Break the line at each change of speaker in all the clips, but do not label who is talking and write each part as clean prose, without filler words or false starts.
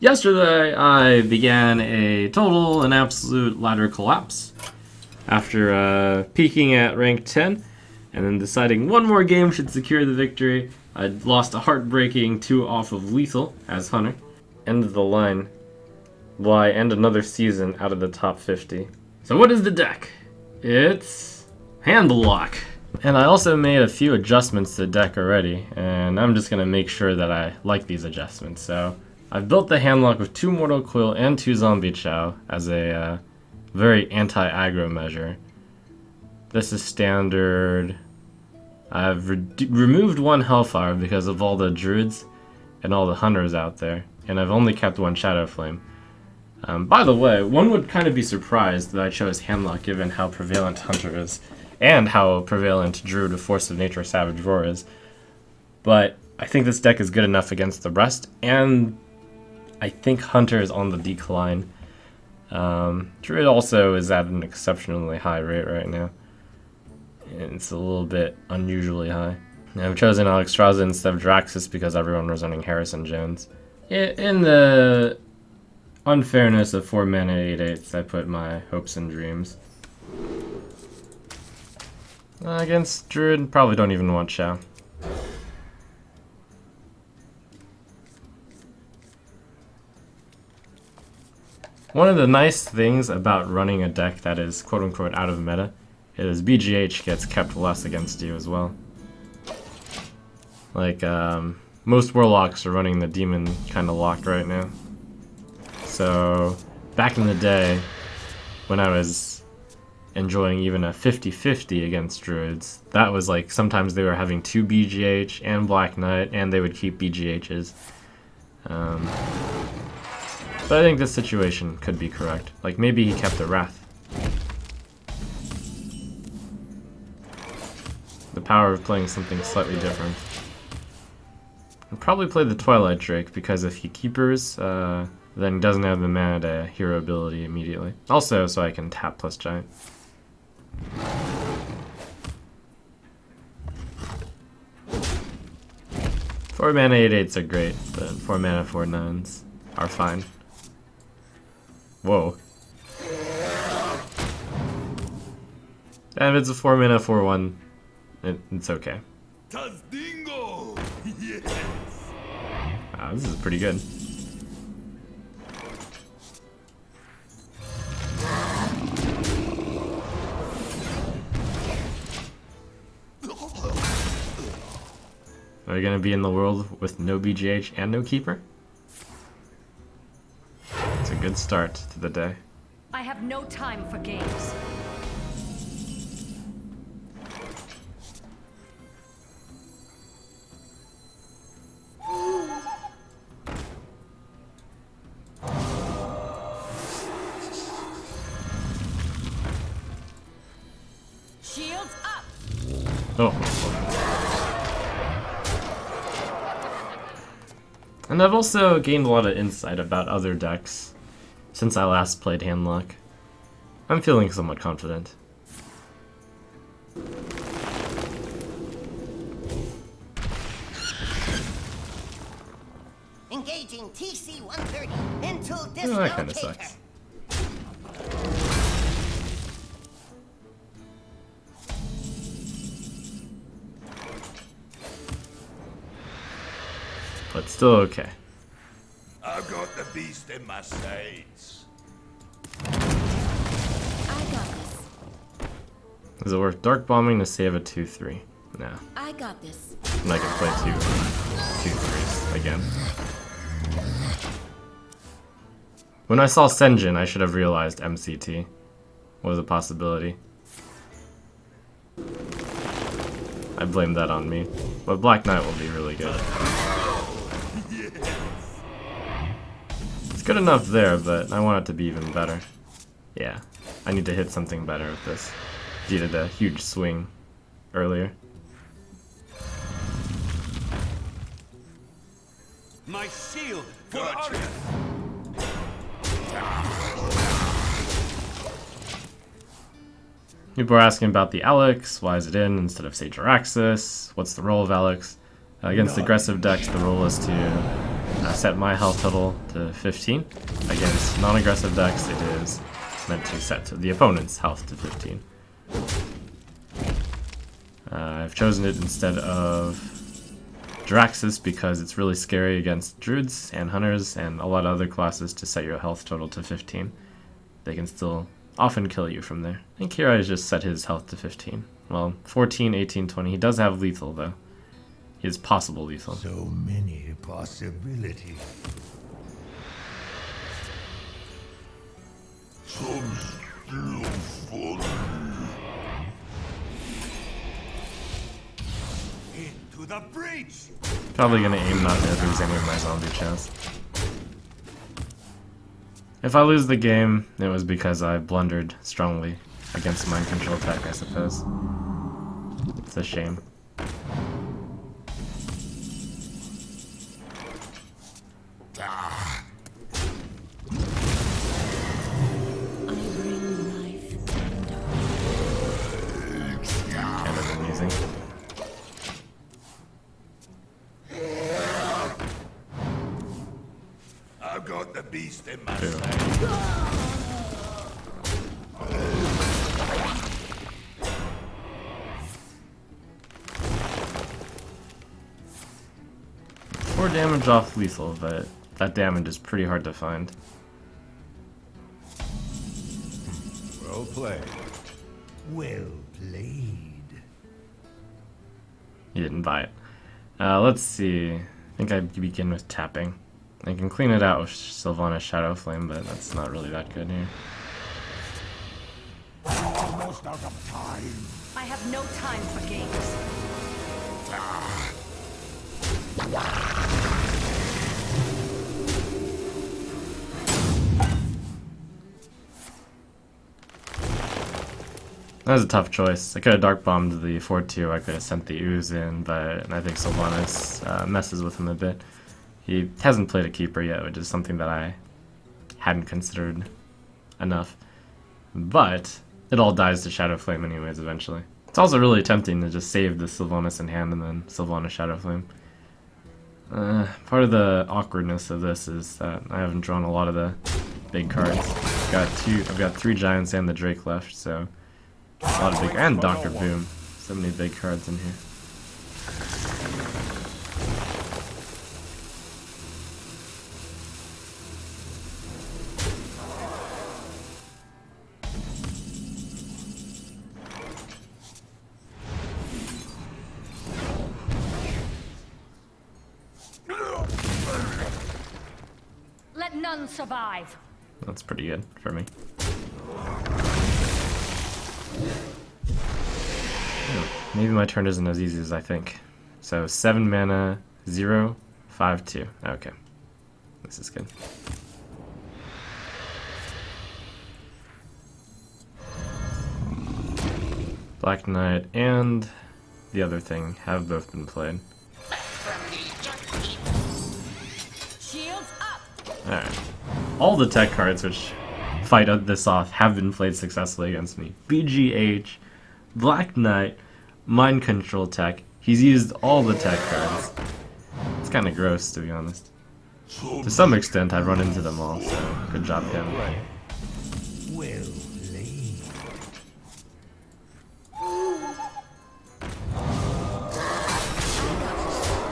Yesterday, I began a total and absolute ladder collapse after peaking at rank 10 and then deciding one more game should secure the victory. I lost a heartbreaking 2 off of lethal as Hunter. Ended the line. Why end another season out of the top 50? So what is the deck? It's Handlock. And I also made a few adjustments to the deck already, and I'm just going to make sure that I like these adjustments. So I've built the Handlock with 2 Mortal Coil and 2 Zombie Chow as a very anti-aggro measure. This is standard. I've removed 1 Hellfire because of all the Druids and all the Hunters out there, and I've only kept 1 Shadow Flame. By the way, one would kind of be surprised that I chose Handlock given how prevalent Hunter is, and how prevalent Druid with Force of Nature Savage Roar is. But I think this deck is good enough against the rest, and I think Hunter is on the decline. Druid also is at an exceptionally high rate right now. And it's a little bit unusually high. I've chosen Alexstrasza instead of Jaraxxus because everyone was running Harrison Jones. In the unfairness of 4 mana 8/8s, I put my hopes and dreams. Against Druid, probably don't even want Chow. One of the nice things about running a deck that is quote-unquote out of meta is BGH gets kept less against you as well. Like, most Warlocks are running the Demon kind of lock right now. So, back in the day, when I was enjoying even a 50-50 against Druids, that was like, sometimes they were having 2 BGH and Black Knight, and they would keep BGHs. But I think this situation could be correct. Like, maybe he kept the Wrath. The power of playing something slightly different. I'll probably play the Twilight Drake, because if he keepers, then he doesn't have the mana to hero ability immediately. Also, so I can tap plus Giant. Four mana 8/8s are great, but 4 mana 4/9s are fine. Whoa. And if it's a 4 mana 4/1, it's okay. Wow, this is pretty good. Are you gonna be in the world with no BGH and no Keeper? It's a good start to the day.
I have no time for games. Shields up.
Oh. And I've also gained a lot of insight about other decks since I last played Handlock. I'm feeling somewhat confident.
Engaging TC-130 into
Oh,
dislocator.
that kind of sucks. But still okay.
I've got the beast in my sights.
I got this.
Is it worth dark bombing to save a 2/3? No.
I got this.
And I can play 2/3s again. When I saw Senjin, I should have realized MCT was a possibility. I blame that on me. But Black Knight will be really good. It's good enough there, but I want it to be even better. Yeah, I need to hit something better with this due to the huge swing earlier.
My shield for Arya.
People are asking about the Alex. Why is it in instead of, say, Jaraxxus? What's the role of Alex? Against aggressive decks, the role is to set my health total to 15. Against non-aggressive decks, it is meant to set the opponent's health to 15. I've chosen it instead of Jaraxxus because it's really scary against Druids and Hunters and a lot of other classes to set your health total to 15. They can still often kill you from there. And Kira has just set his health to 15. Well, 14, 18, 20. He does have lethal, though. He has possible lethal.
So many possibilities. Some still funny. Into the breach!
Probably gonna aim not to lose any of my zombie chest. If I lose the game, it was because I blundered strongly against mind control tech, I suppose. It's a shame. Kind of amusing.
I've got the beast in my
Ew.
sight.
Four damage off lethal, but that damage is pretty hard to find.
Well played. Well played.
You didn't buy it. Let's see. I think I begin with tapping. I can clean it out with Sylvanas Shadow Flame, but that's not really that good here.
Almost out of time.
I have no time for games.
That was a tough choice. I could have Dark Bombed the 4-2, I could have sent the Ooze in, but I think Sylvanas messes with him a bit. He hasn't played a Keeper yet, which is something that I hadn't considered enough. But it all dies to Shadow Flame anyways eventually. It's also really tempting to just save the Sylvanas in hand and then Sylvanas Shadow Flame. Part of the awkwardness of this is that I haven't drawn a lot of the big cards. I've got 3 Giants and the Drake left, so a lot of big, and Dr. Boom. So many big cards in here.
Let none survive.
That's pretty good for me. Maybe my turn isn't as easy as I think. So 7 mana, 0, 5, 2. Okay. This is good. Black Knight and the other thing have both been played.
Shields up.
Alright. All the tech cards which fight this off have been played successfully against me. BGH, Black Knight, Mind Control tech. He's used all the tech cards. It's kind of gross, to be honest. To some extent, I've run into them all, so good job, him.
Well played.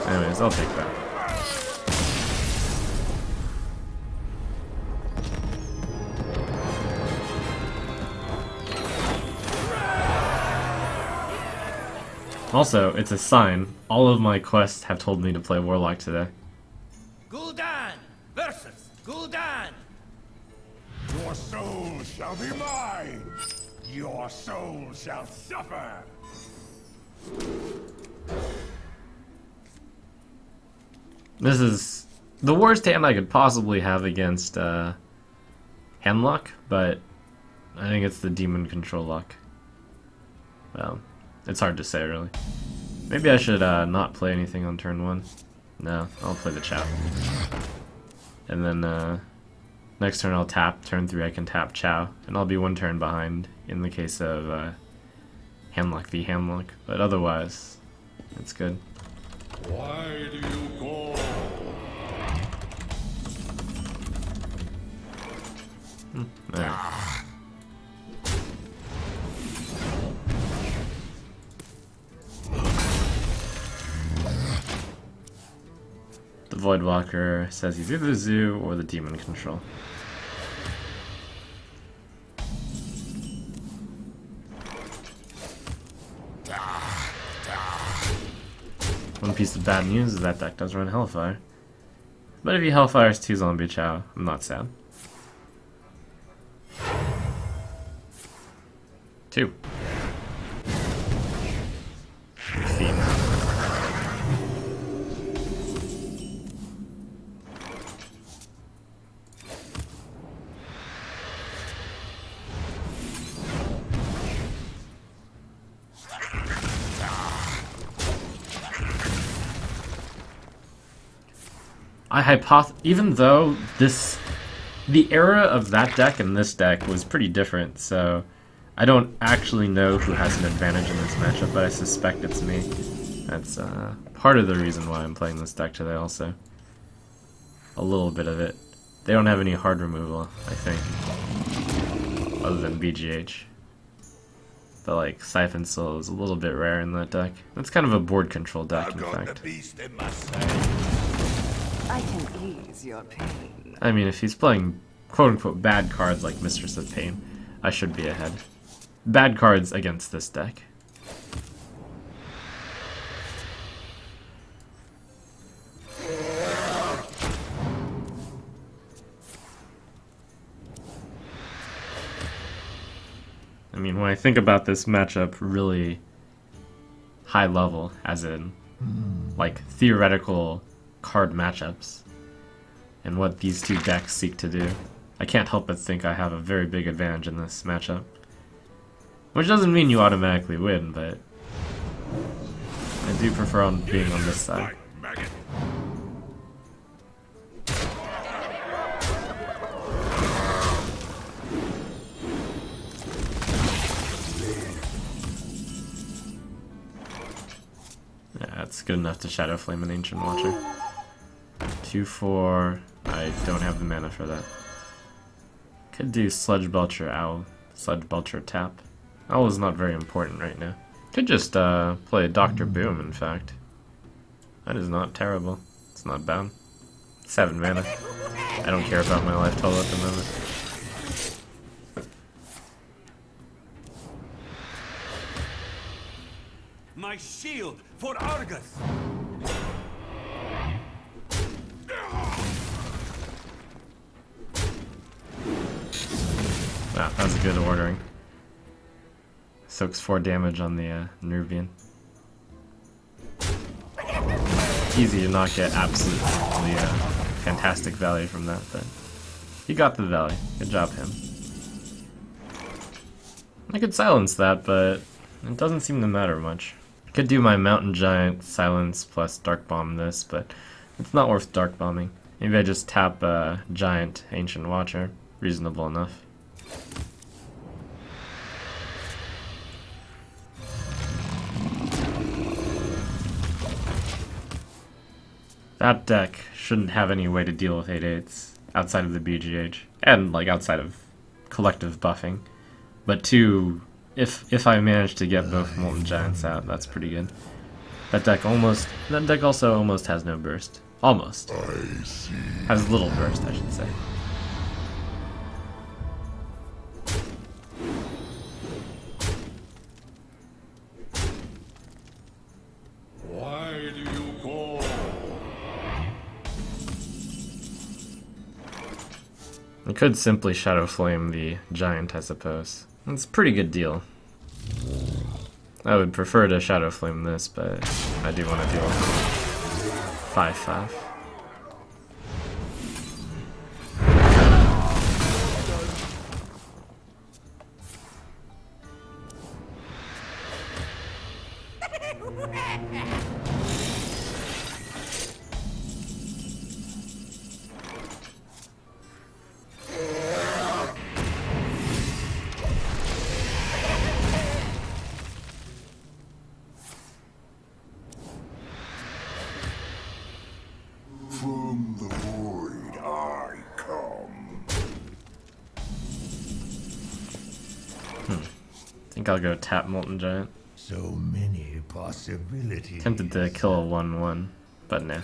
Anyways, I'll take that. Also, it's a sign. All of my quests have told me to play Warlock today.
Gul'dan versus Gul'dan.
Your soul shall be mine. Your soul shall suffer.
This is the worst hand I could possibly have against Handlock, but I think it's the Demon Control Lock. Well, it's hard to say, really. Maybe I should not play anything on turn 1. No, I'll play the Chow. And then next turn I'll tap. Turn 3 I can tap Chow, and I'll be 1 turn behind in the case of Handlock v Handlock. But otherwise, it's good.
Why do you call?
There. The Voidwalker says he's either the Zoo or the Demon Control. One piece of bad news is that deck does run Hellfire. But if he Hellfires 2 Zombie Chow, I'm not sad. 2. Theme. Even though the era of that deck and this deck was pretty different, so I don't actually know who has an advantage in this matchup, but I suspect it's me. That's part of the reason why I'm playing this deck today also. A little bit of it. They don't have any hard removal, I think, other than BGH. But like, Siphon Soul is a little bit rare in that deck. It's kind of a board control deck, in fact.
The beast in my sight.
I can ease your pain.
I mean, if he's playing quote-unquote bad cards like Mistress of Pain, I should be ahead. Bad cards against this deck. I mean, when I think about this matchup really high level, as in, like, theoretical card matchups, and what these two decks seek to do, I can't help but think I have a very big advantage in this matchup. Which doesn't mean you automatically win, but I do prefer being on this side. Yeah, that's good enough to Shadow Flame an Ancient Watcher. 2/4. I don't have the mana for that. Could do Sludge Belcher Owl. Sludge Belcher Tap. Owl is not very important right now. Could just play Dr. Boom, in fact. That is not terrible. It's not bad. 7 mana. I don't care about my life total at the moment.
My shield for Argus!
Ah, that was a good ordering. Soaks 4 damage on the Nervian. Easy to not get absolutely fantastic value from that, but he got the value. Good job, him. I could silence that, but it doesn't seem to matter much. I could do my Mountain Giant silence plus Dark Bomb this, but it's not worth Dark Bombing. Maybe I just tap Giant Ancient Watcher. Reasonable enough. That deck shouldn't have any way to deal with 8/8s outside of the BGH, and like outside of collective buffing. But 2, if I manage to get both Molten Giants out, that's pretty good. That deck also almost has no burst. Almost. Has little burst, I should say.
Why do you call?
I could simply Shadow Flame the Giant, I suppose. It's a pretty good deal. I would prefer to Shadow Flame this, but I do want to deal 5/5. think I'll go tap Molten Giant.
So many possibilities.
Tempted to kill a 1/1, but nah.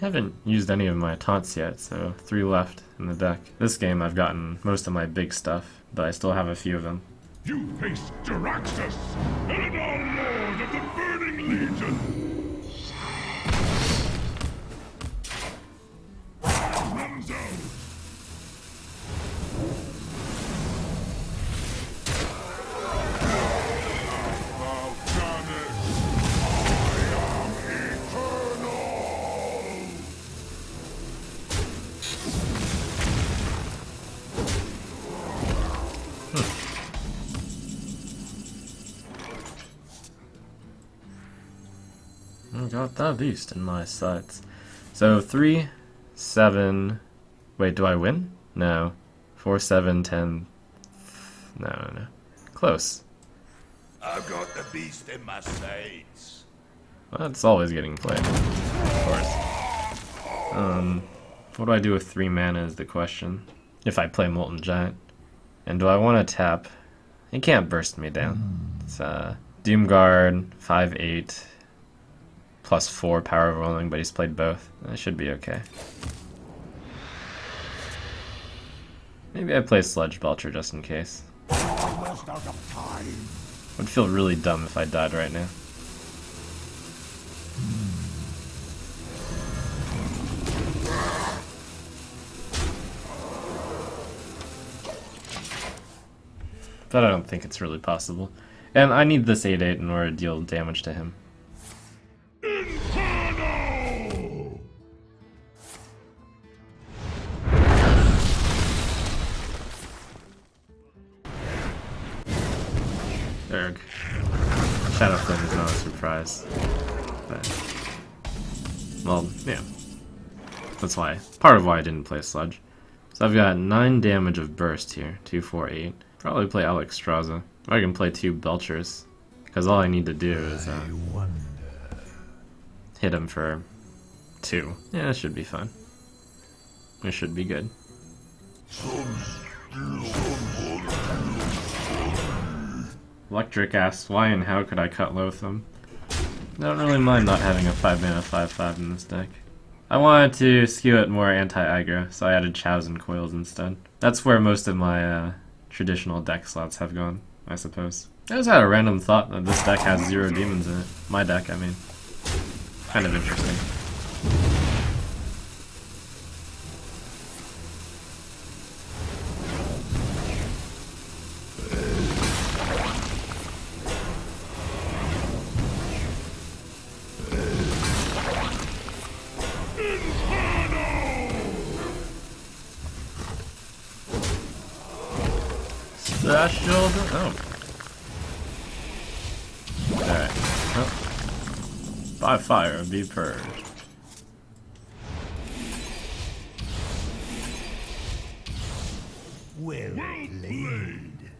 Haven't used any of my taunts yet, so 3 left in the deck. This game I've gotten most of my big stuff, but I still have a few of them.
You face Jaraxxus, Eladar Lord of the Burning Legion. Runs out.
Got that beast in my sights. So 3, 7. Wait, do I win? No. 4, 7, 10. No. Close.
I've got the beast in my sights.
Well, it's always getting played, of course. What do I do with 3 mana is the question. If I play Molten Giant. And do I want to tap? He can't burst me down. It's Doomguard, 5/8. +4 power rolling, but he's played both. That should be okay. Maybe I play Sludge Belcher just in case.
Almost out of time.
Would feel really dumb if I died right now. But I don't think it's really possible. And I need this 8/8 in order to deal damage to him.
Inferno!
Erg. Shadow Flame is not a surprise. But, well, yeah. That's why. Part of why I didn't play Sludge. So I've got 9 damage of burst here. 2, 4, 8. Probably play Alexstrasza. Or I can play 2 Belchers. Because all I need to do is hit him for 2. Yeah, that should be fine. It should be good. Electric asks, why and how could I cut Loatham? I don't really mind not having a 5-mana 5/5 in this deck. I wanted to skew it more anti-aggro, so I added Chows and Coils instead. That's where most of my traditional deck slots have gone, I suppose. I just had a random thought that this deck has 0 demons in it. My deck, I mean. Kind of interesting. Shield. Oh. Alright. Oh. By fire, be purged.
Well played.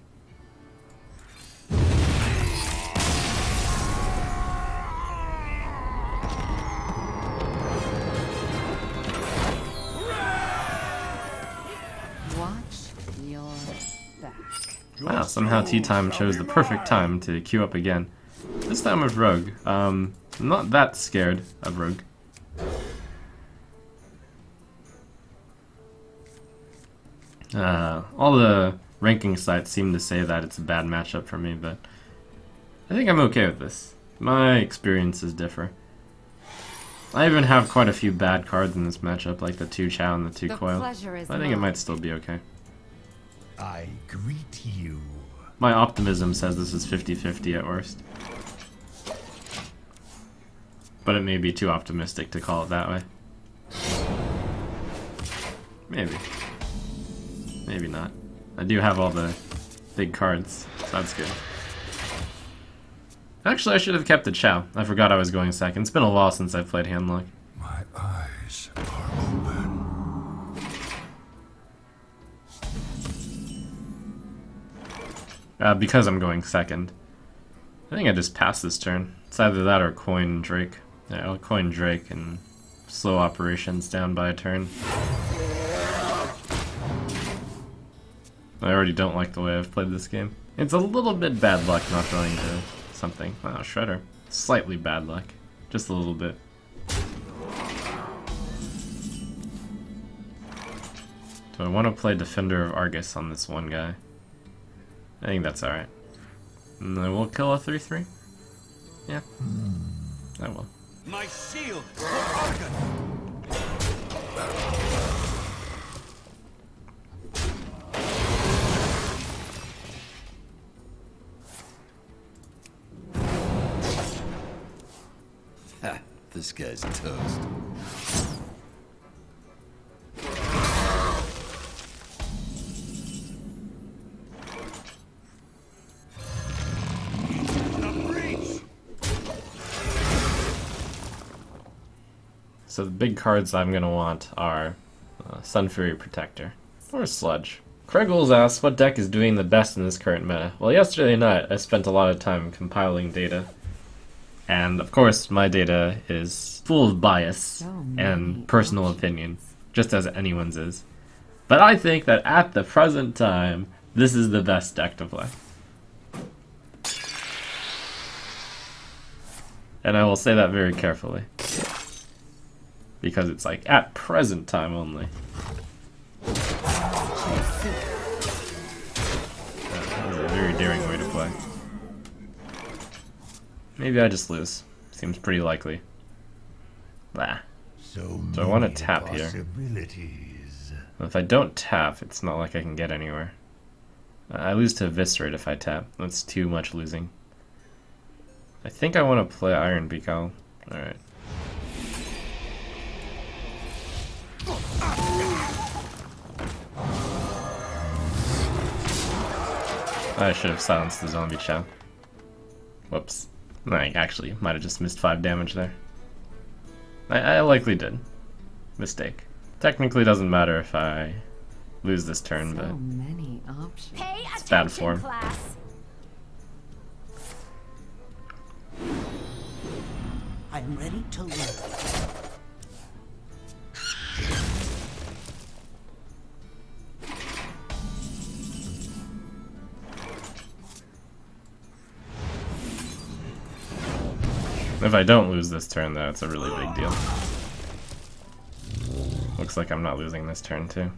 Watch your back.
Wow, somehow Tea Time chose the perfect time to queue up again. This time with Rogue. I'm not that scared of Rogue. All the ranking sites seem to say that it's a bad matchup for me, but I think I'm okay with this. My experiences differ. I even have quite a few bad cards in this matchup, like the 2 Chow and the 2 Coil. I think it might still be okay.
I greet you.
My optimism says this is 50-50 at worst. But it may be too optimistic to call it that way. Maybe. Maybe not. I do have all the big cards, so that's good. Actually, I should have kept the Chow. I forgot I was going second. It's been a while since I've played Handlock.
My eyes are open.
Because I'm going second. I think I just passed this turn. It's either that or Coin Drake. Yeah, I'll coin Drake and slow operations down by a turn. I already don't like the way I've played this game. It's a little bit bad luck not going to something. Wow, Shredder. Slightly bad luck. Just a little bit. Do I want to play Defender of Argus on this one guy? I think that's alright. And then we'll kill a 3/3? Yeah. I will.
My shield for Argus!
Ha! This guy's toast.
So the big cards I'm gonna want are Sun Fury Protector or Sludge. Kreggles asks what deck is doing the best in this current meta. Well, yesterday night I spent a lot of time compiling data, and of course my data is full of bias and personal opinion, just as anyone's is. But I think that at the present time, this is the best deck to play. And I will say that very carefully. Because it's like, at present time only. That was a very daring way to play. Maybe I just lose. Seems pretty likely. Bah. So I want to tap here. If I don't tap, it's not like I can get anywhere. I lose to Eviscerate if I tap. That's too much losing. I think I want to play Iron Beak Owl. Alright. I should have silenced the zombie chow. Whoops. I actually might have just missed 5 damage there. I likely did. Mistake. Technically doesn't matter if I lose this turn, but
many options.
Pay
it's bad
attention,
form.
class.
I'm ready to learn.
If I don't lose this turn, though, it's a really big deal. Looks like I'm not losing this turn, too.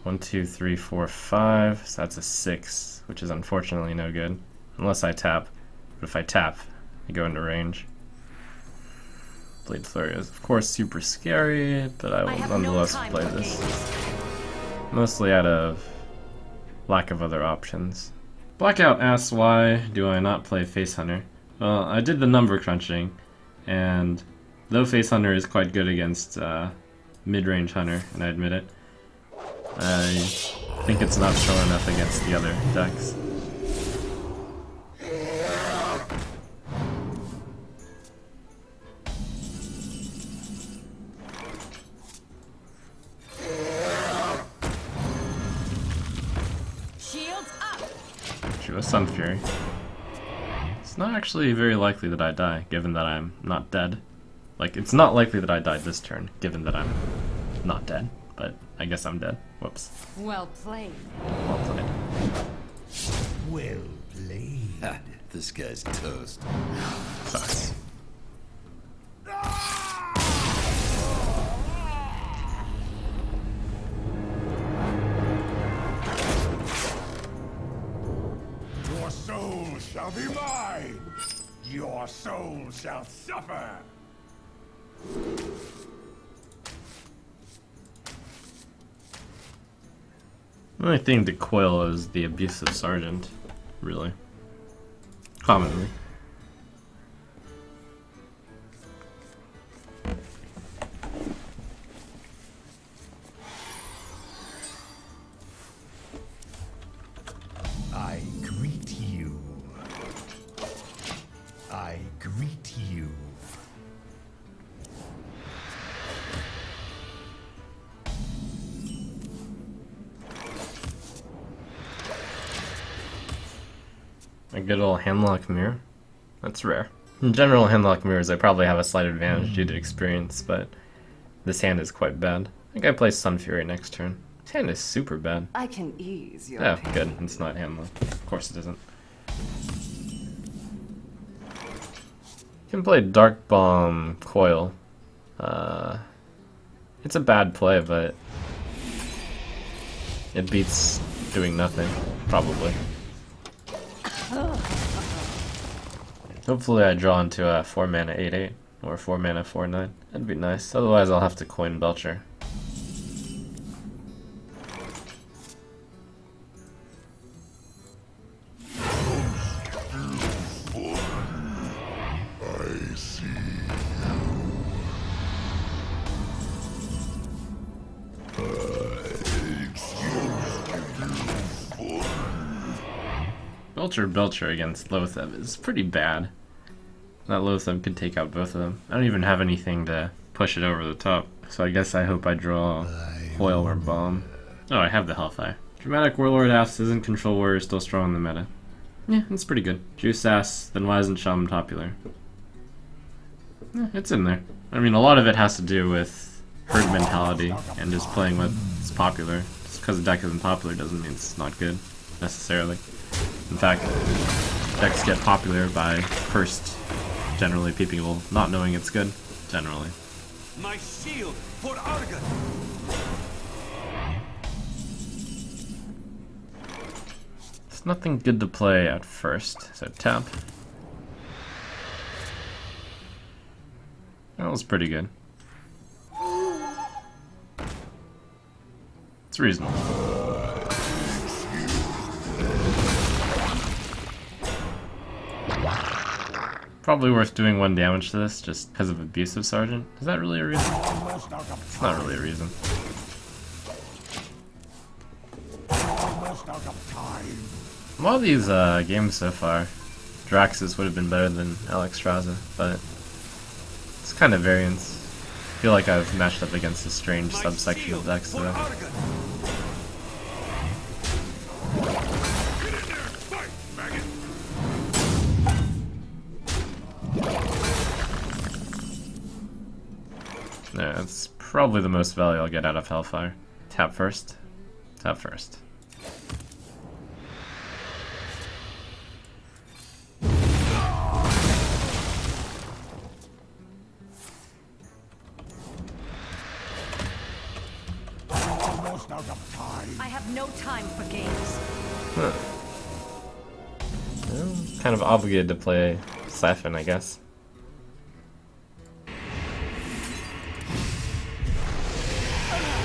1, 2, 3, 4, 5. So that's a 6, which is unfortunately no good. Unless I tap. But if I tap, I go into range. Blade Flurry is, of course, super scary, but I will nonetheless play this. Mostly out of lack of other options. Blackout asks why do I not play Face Hunter. Well, I did the number crunching, and though Face Hunter is quite good against mid-range Hunter, and I admit it, I think it's not strong enough against the other decks. A Sun Fury. It's not actually very likely that I die, given that I'm not dead. Like, it's not likely that I died this turn, given that I'm not dead. But I guess I'm dead. Whoops.
Well played.
Well played.
Well played. Ha! This guy's toast.
Sucks.
Your soul shall be mine! Your soul shall suffer!
The only thing to coil is the Abusive Sergeant, really. Commonly.
I greet you. I greet you.
A good old Handlock mirror. That's rare. In general, Handlock mirrors, I probably have a slight advantage due to experience, but this hand is quite bad. I think I play Sun Fury next turn. This hand is super bad.
I can ease your
Oh,
pain.
good. It's not Handlock. Of course it isn't. Can play Dark Bomb Coil. It's a bad play, but it beats doing nothing, probably. Hopefully I draw into a 4 mana 8/8 or 4 mana 4/9. That'd be nice. Otherwise I'll have to coin Belcher.
I see.
Belcher against Lotheb is pretty bad. That Lotheb could take out both of them. I don't even have anything to push it over the top, so I guess I hope I draw Coil or Bomb. Oh, I have the Hellfire. Dramatic Warlord asks, isn't Control Warrior still strong in the meta? Yeah, it's pretty good. Juice asks, then why isn't Shaman popular? Yeah, it's in there. I mean, a lot of it has to do with herd mentality and just playing what's popular. Just because a deck isn't popular doesn't mean it's not good, necessarily. In fact, decks get popular by first generally people not knowing it's good, generally.
My shield for Argon.
It's nothing good to play at first, so tap. That was pretty good. It's reasonable. Probably worth doing 1 damage to this just because of Abusive Sergeant. Is that really a reason? It's not really a reason. A lot of these games so far, Jaraxxus would have been better than Alexstrasza, but it's kind of variance. I feel like I've matched up against a strange subsection of decks today. Yeah, that's probably the most value I'll get out of Hellfire. Tap first. Tap first.
I have no time for games.
Huh. Well, kind of obligated to play Siphon, I guess.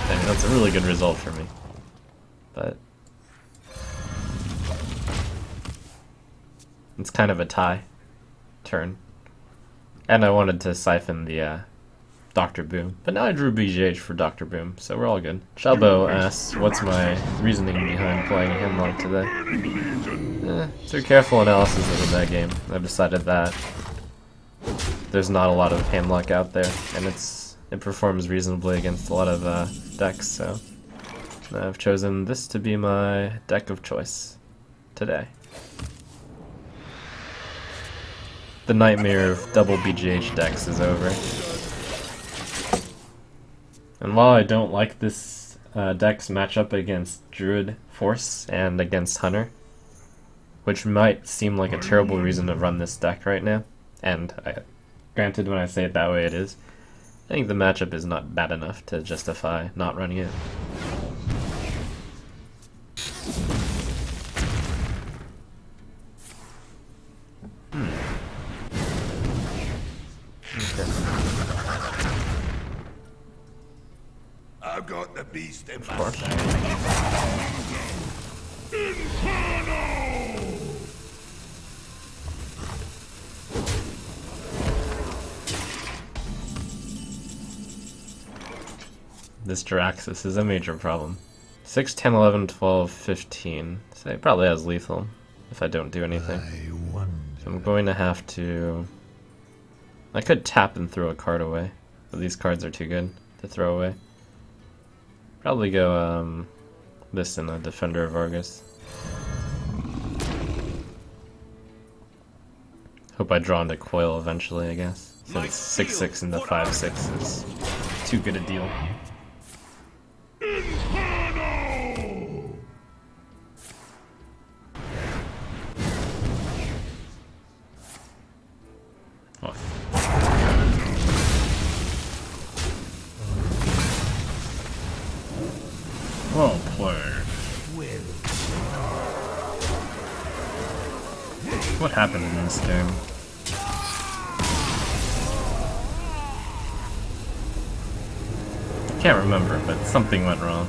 Dang, that's a really good result for me. But it's kind of a tie turn. And I wanted to siphon the Dr. Boom. But now I drew BGH for Dr. Boom, so we're all good. Shalbo asks, what's my reasoning behind playing Handlock today? Through careful analysis of the metagame, I've decided that there's not a lot of Handlock out there, and it performs reasonably against a lot of decks, so I've chosen this to be my deck of choice today. The nightmare of double BGH decks is over. And while I don't like this deck's matchup against Druid Force and against Hunter, which might seem like a terrible reason to run this deck right now, and granted when I say it that way it is, I think the matchup is not bad enough to justify not running it.
I've got the beast in
Of
my
course. This Jaraxxus is a major problem. 6, 10, 11, 12, 15. So it probably has lethal if I don't do anything. So I'm going to have to... I could tap and throw a card away, but these cards are too good to throw away. Probably go this in a Defender of Argus. Hope I draw into Coil eventually, I guess. Since 6/6 into 5/6 is too good a deal. Oh. Well played. What happened in this game? I can't remember, but something went wrong.